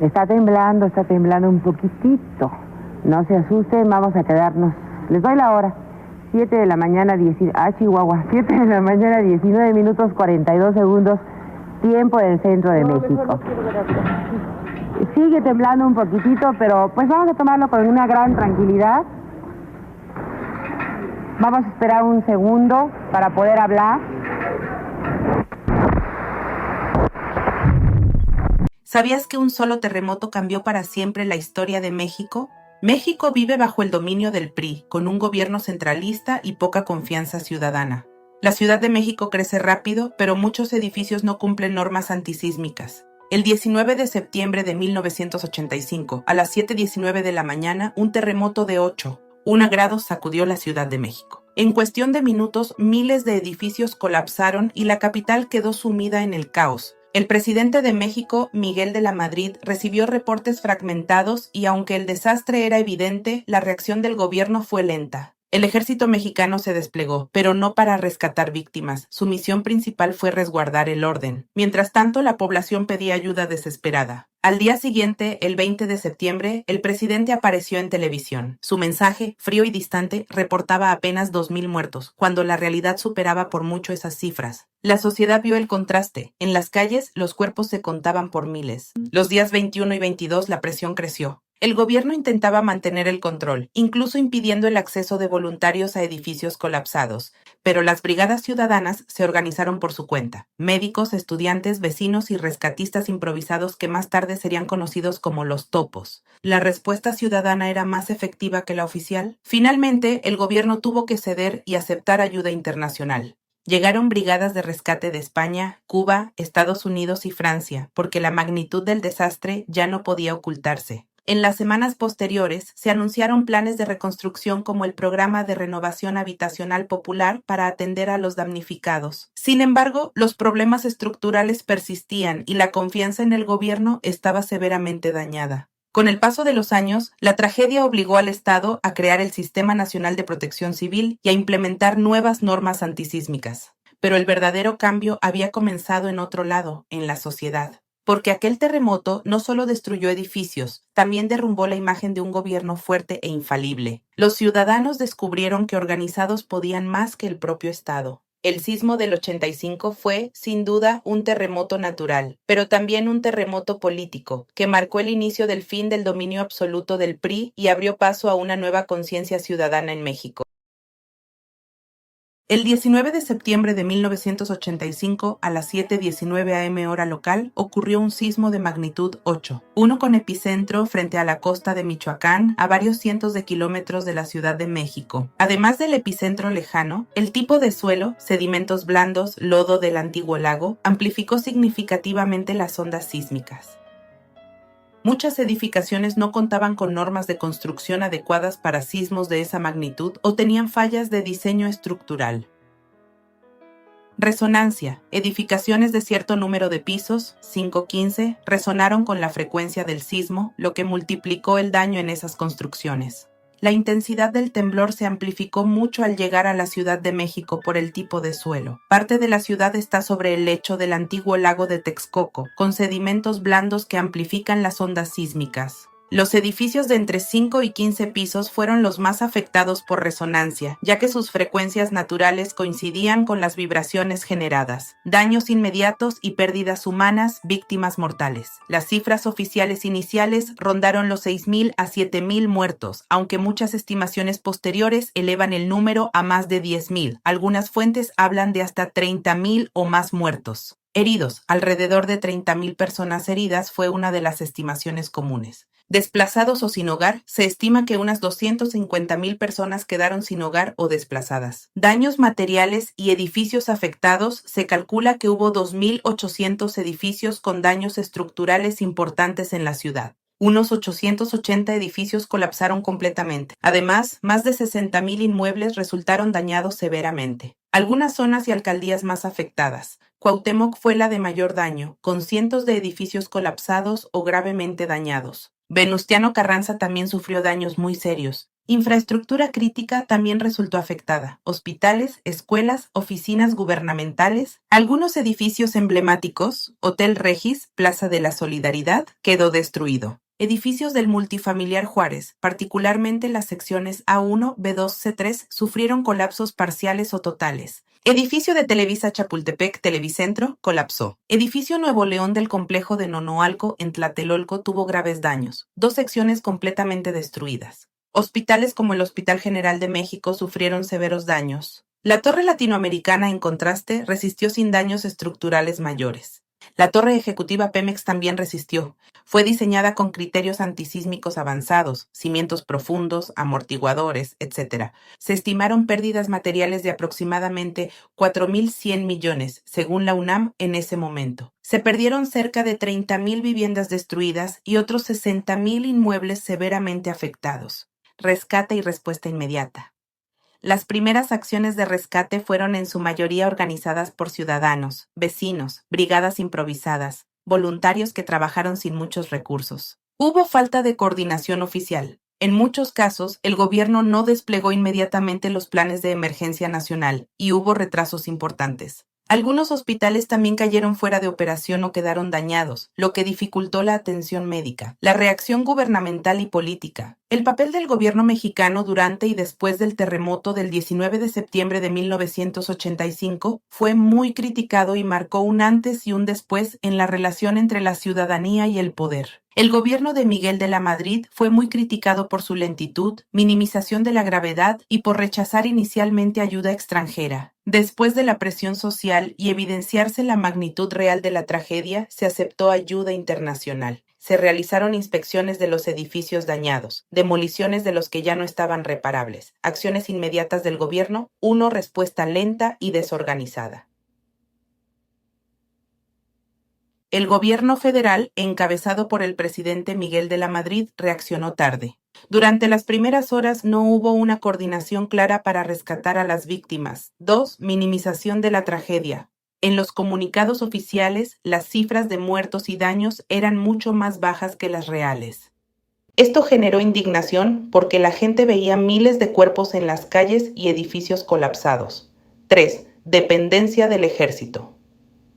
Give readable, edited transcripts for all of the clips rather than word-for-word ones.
Está temblando un poquitito. No se asusten, vamos a quedarnos. Les doy la hora. 7 de la mañana, Chihuahua. 7 de la mañana, 19 minutos 42 segundos, tiempo del centro de México. Sigue temblando un poquitito, pero pues vamos a tomarlo con una gran tranquilidad. Vamos a esperar un segundo para poder hablar. ¿Sabías que un solo terremoto cambió para siempre la historia de México? México vive bajo el dominio del PRI, con un gobierno centralista y poca confianza ciudadana. La Ciudad de México crece rápido, pero muchos edificios no cumplen normas antisísmicas. El 19 de septiembre de 1985, a las 7:19 de la mañana, un terremoto de 8,1 grados sacudió la Ciudad de México. En cuestión de minutos, miles de edificios colapsaron y la capital quedó sumida en el caos. El presidente de México, Miguel de la Madrid, recibió reportes fragmentados y aunque el desastre era evidente, la reacción del gobierno fue lenta. El ejército mexicano se desplegó, pero no para rescatar víctimas. Su misión principal fue resguardar el orden. Mientras tanto, la población pedía ayuda desesperada. Al día siguiente, el 20 de septiembre, el presidente apareció en televisión. Su mensaje, frío y distante, reportaba apenas 2,000 muertos, cuando la realidad superaba por mucho esas cifras. La sociedad vio el contraste. En las calles, los cuerpos se contaban por miles. Los días 21 y 22, la presión creció. El gobierno intentaba mantener el control, incluso impidiendo el acceso de voluntarios a edificios colapsados, pero las brigadas ciudadanas se organizaron por su cuenta. Médicos, estudiantes, vecinos y rescatistas improvisados que más tarde serían conocidos como los topos. ¿La respuesta ciudadana era más efectiva que la oficial? Finalmente, el gobierno tuvo que ceder y aceptar ayuda internacional. Llegaron brigadas de rescate de España, Cuba, Estados Unidos y Francia, porque la magnitud del desastre ya no podía ocultarse. En las semanas posteriores, se anunciaron planes de reconstrucción como el Programa de Renovación Habitacional Popular para atender a los damnificados. Sin embargo, los problemas estructurales persistían y la confianza en el gobierno estaba severamente dañada. Con el paso de los años, la tragedia obligó al Estado a crear el Sistema Nacional de Protección Civil y a implementar nuevas normas antisísmicas. Pero el verdadero cambio había comenzado en otro lado, en la sociedad. Porque aquel terremoto no solo destruyó edificios, también derrumbó la imagen de un gobierno fuerte e infalible. Los ciudadanos descubrieron que organizados podían más que el propio Estado. El sismo del 85 fue, sin duda, un terremoto natural, pero también un terremoto político, que marcó el inicio del fin del dominio absoluto del PRI y abrió paso a una nueva conciencia ciudadana en México. El 19 de septiembre de 1985, a las 7:19 am hora local, ocurrió un sismo de magnitud 8, uno con epicentro frente a la costa de Michoacán, a varios cientos de kilómetros de la Ciudad de México. Además del epicentro lejano, el tipo de suelo, sedimentos blandos, lodo del antiguo lago, amplificó significativamente las ondas sísmicas. Muchas edificaciones no contaban con normas de construcción adecuadas para sismos de esa magnitud o tenían fallas de diseño estructural. Resonancia. Edificaciones de cierto número de pisos, 5-15, resonaron con la frecuencia del sismo, lo que multiplicó el daño en esas construcciones. La intensidad del temblor se amplificó mucho al llegar a la Ciudad de México por el tipo de suelo. Parte de la ciudad está sobre el lecho del antiguo lago de Texcoco, con sedimentos blandos que amplifican las ondas sísmicas. Los edificios de entre 5 y 15 pisos fueron los más afectados por resonancia, ya que sus frecuencias naturales coincidían con las vibraciones generadas. Daños inmediatos y pérdidas humanas, víctimas mortales. Las cifras oficiales iniciales rondaron los 6,000 a 7,000 muertos, aunque muchas estimaciones posteriores elevan el número a más de 10,000. Algunas fuentes hablan de hasta 30,000 o más muertos. Heridos, alrededor de 30,000 personas heridas fue una de las estimaciones comunes. Desplazados o sin hogar, se estima que unas 250,000 personas quedaron sin hogar o desplazadas. Daños materiales y edificios afectados, se calcula que hubo 2,800 edificios con daños estructurales importantes en la ciudad. Unos 880 edificios colapsaron completamente. Además, más de 60,000 inmuebles resultaron dañados severamente. Algunas zonas y alcaldías más afectadas. Cuauhtémoc fue la de mayor daño, con cientos de edificios colapsados o gravemente dañados. Venustiano Carranza también sufrió daños muy serios. Infraestructura crítica también resultó afectada. Hospitales, escuelas, oficinas gubernamentales, algunos edificios emblemáticos, Hotel Regis, Plaza de la Solidaridad, quedó destruido. Edificios del multifamiliar Juárez, particularmente las secciones A1, B2, C3, sufrieron colapsos parciales o totales. Edificio de Televisa Chapultepec, Televicentro, colapsó. Edificio Nuevo León del complejo de Nonoalco en Tlatelolco tuvo graves daños, 2 secciones completamente destruidas. Hospitales como el Hospital General de México sufrieron severos daños. La Torre Latinoamericana, en contraste, resistió sin daños estructurales mayores. La torre ejecutiva Pemex también resistió. Fue diseñada con criterios antisísmicos avanzados, cimientos profundos, amortiguadores, etc. Se estimaron pérdidas materiales de aproximadamente 4.100 millones, según la UNAM en ese momento. Se perdieron cerca de 30.000 viviendas destruidas y otros 60.000 inmuebles severamente afectados. Rescate y respuesta inmediata. Las primeras acciones de rescate fueron en su mayoría organizadas por ciudadanos, vecinos, brigadas improvisadas, voluntarios que trabajaron sin muchos recursos. Hubo falta de coordinación oficial. En muchos casos, el gobierno no desplegó inmediatamente los planes de emergencia nacional y hubo retrasos importantes. Algunos hospitales también cayeron fuera de operación o quedaron dañados, lo que dificultó la atención médica. La reacción gubernamental y política. El papel del gobierno mexicano durante y después del terremoto del 19 de septiembre de 1985 fue muy criticado y marcó un antes y un después en la relación entre la ciudadanía y el poder. El gobierno de Miguel de la Madrid fue muy criticado por su lentitud, minimización de la gravedad y por rechazar inicialmente ayuda extranjera. Después de la presión social y evidenciarse la magnitud real de la tragedia, se aceptó ayuda internacional. Se realizaron inspecciones de los edificios dañados, demoliciones de los que ya no estaban reparables, acciones inmediatas del gobierno, respuesta lenta y desorganizada. El gobierno federal, encabezado por el presidente Miguel de la Madrid, reaccionó tarde. Durante las primeras horas no hubo una coordinación clara para rescatar a las víctimas. 2. Minimización de la tragedia. En los comunicados oficiales, las cifras de muertos y daños eran mucho más bajas que las reales. Esto generó indignación porque la gente veía miles de cuerpos en las calles y edificios colapsados. 3. Dependencia del ejército.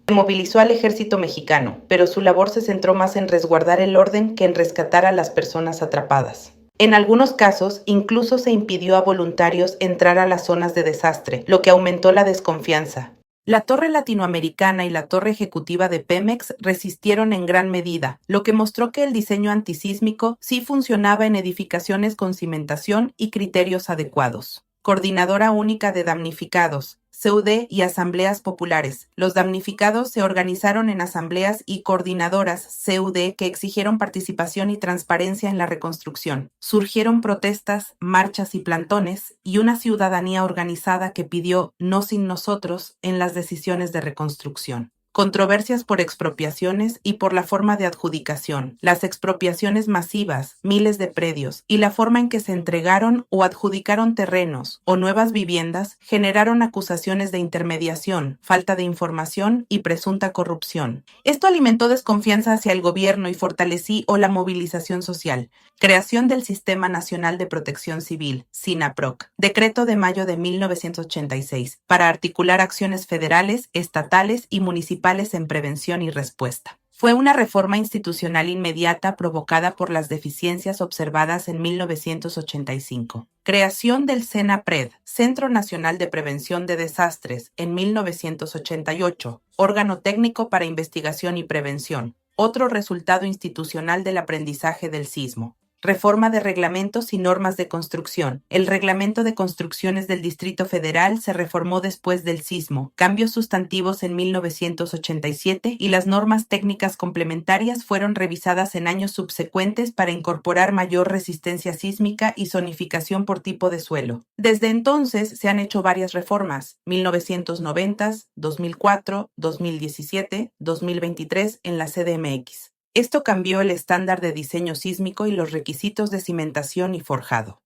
Se movilizó al ejército mexicano, pero su labor se centró más en resguardar el orden que en rescatar a las personas atrapadas. En algunos casos, incluso se impidió a voluntarios entrar a las zonas de desastre, lo que aumentó la desconfianza. La Torre Latinoamericana y la Torre Ejecutiva de Pemex resistieron en gran medida, lo que mostró que el diseño antisísmico sí funcionaba en edificaciones con cimentación y criterios adecuados. Coordinadora Única de Damnificados, CUD y asambleas populares. Los damnificados se organizaron en asambleas y coordinadoras CUD que exigieron participación y transparencia en la reconstrucción. Surgieron protestas, marchas y plantones, y una ciudadanía organizada que pidió "no sin nosotros" en las decisiones de reconstrucción. Controversias por expropiaciones y por la forma de adjudicación, las expropiaciones masivas, miles de predios, y la forma en que se entregaron o adjudicaron terrenos o nuevas viviendas generaron acusaciones de intermediación, falta de información y presunta corrupción. Esto alimentó desconfianza hacia el gobierno y fortaleció la movilización social. Creación del Sistema Nacional de Protección Civil, SINAPROC, decreto de mayo de 1986, para articular acciones federales, estatales y municipales en prevención y respuesta. Fue una reforma institucional inmediata provocada por las deficiencias observadas en 1985. Creación del CENAPRED, Centro Nacional de Prevención de Desastres, en 1988, órgano técnico para investigación y prevención, otro resultado institucional del aprendizaje del sismo. Reforma de reglamentos y normas de construcción. El reglamento de construcciones del Distrito Federal se reformó después del sismo, cambios sustantivos en 1987 y las normas técnicas complementarias fueron revisadas en años subsecuentes para incorporar mayor resistencia sísmica y zonificación por tipo de suelo. Desde entonces se han hecho varias reformas, 1990, 2004, 2017, 2023 en la CDMX. Esto cambió el estándar de diseño sísmico y los requisitos de cimentación y forjado.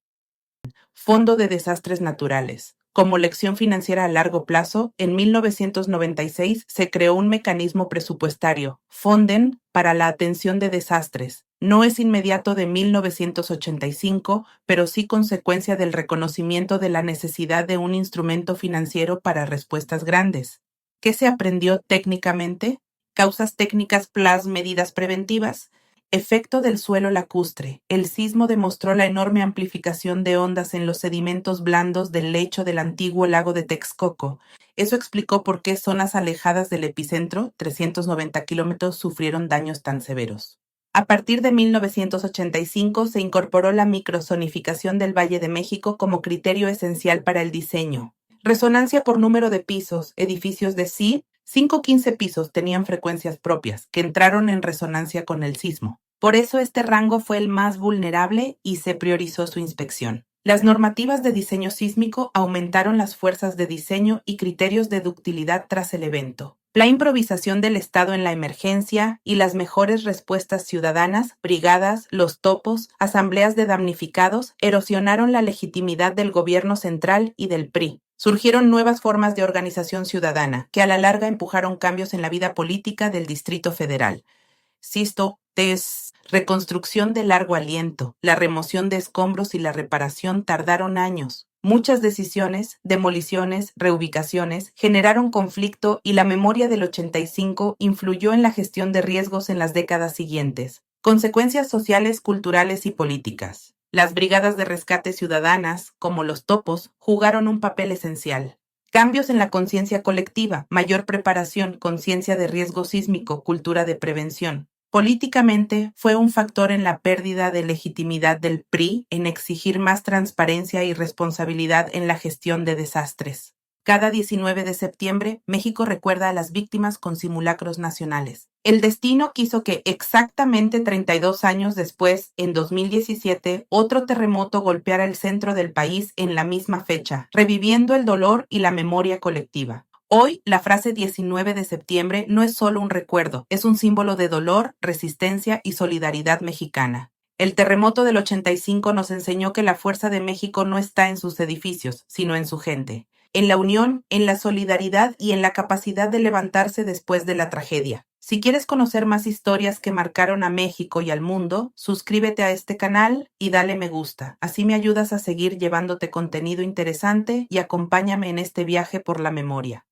Fondo de Desastres Naturales. Como lección financiera a largo plazo, en 1996 se creó un mecanismo presupuestario, Fonden, para la atención de desastres. No es inmediato de 1985, pero sí consecuencia del reconocimiento de la necesidad de un instrumento financiero para respuestas grandes. ¿Qué se aprendió técnicamente? Causas técnicas plus medidas preventivas. Efecto del suelo lacustre. El sismo demostró la enorme amplificación de ondas en los sedimentos blandos del lecho del antiguo lago de Texcoco. Eso explicó por qué zonas alejadas del epicentro, 390 kilómetros, sufrieron daños tan severos. A partir de 1985 se incorporó la microzonificación del Valle de México como criterio esencial para el diseño. Resonancia por número de pisos. Edificios de 5 o 15 pisos tenían frecuencias propias, que entraron en resonancia con el sismo. Por eso este rango fue el más vulnerable y se priorizó su inspección. Las normativas de diseño sísmico aumentaron las fuerzas de diseño y criterios de ductilidad tras el evento. La improvisación del Estado en la emergencia y las mejores respuestas ciudadanas, brigadas, los topos, asambleas de damnificados, erosionaron la legitimidad del gobierno central y del PRI. Surgieron nuevas formas de organización ciudadana, que a la larga empujaron cambios en la vida política del Distrito Federal. Reconstrucción de largo aliento, la remoción de escombros y la reparación tardaron años. Muchas decisiones, demoliciones, reubicaciones, generaron conflicto y la memoria del 85 influyó en la gestión de riesgos en las décadas siguientes. Consecuencias sociales, culturales y políticas. Las brigadas de rescate ciudadanas, como los topos, jugaron un papel esencial. Cambios en la conciencia colectiva, mayor preparación, conciencia de riesgo sísmico, cultura de prevención. Políticamente, fue un factor en la pérdida de legitimidad del PRI en exigir más transparencia y responsabilidad en la gestión de desastres. Cada 19 de septiembre, México recuerda a las víctimas con simulacros nacionales. El destino quiso que exactamente 32 años después, en 2017, otro terremoto golpeara el centro del país en la misma fecha, reviviendo el dolor y la memoria colectiva. Hoy, la frase 19 de septiembre no es solo un recuerdo, es un símbolo de dolor, resistencia y solidaridad mexicana. El terremoto del 85 nos enseñó que la fuerza de México no está en sus edificios, sino en su gente, en la unión, en la solidaridad y en la capacidad de levantarse después de la tragedia. Si quieres conocer más historias que marcaron a México y al mundo, suscríbete a este canal y dale me gusta. Así me ayudas a seguir llevándote contenido interesante y acompáñame en este viaje por la memoria.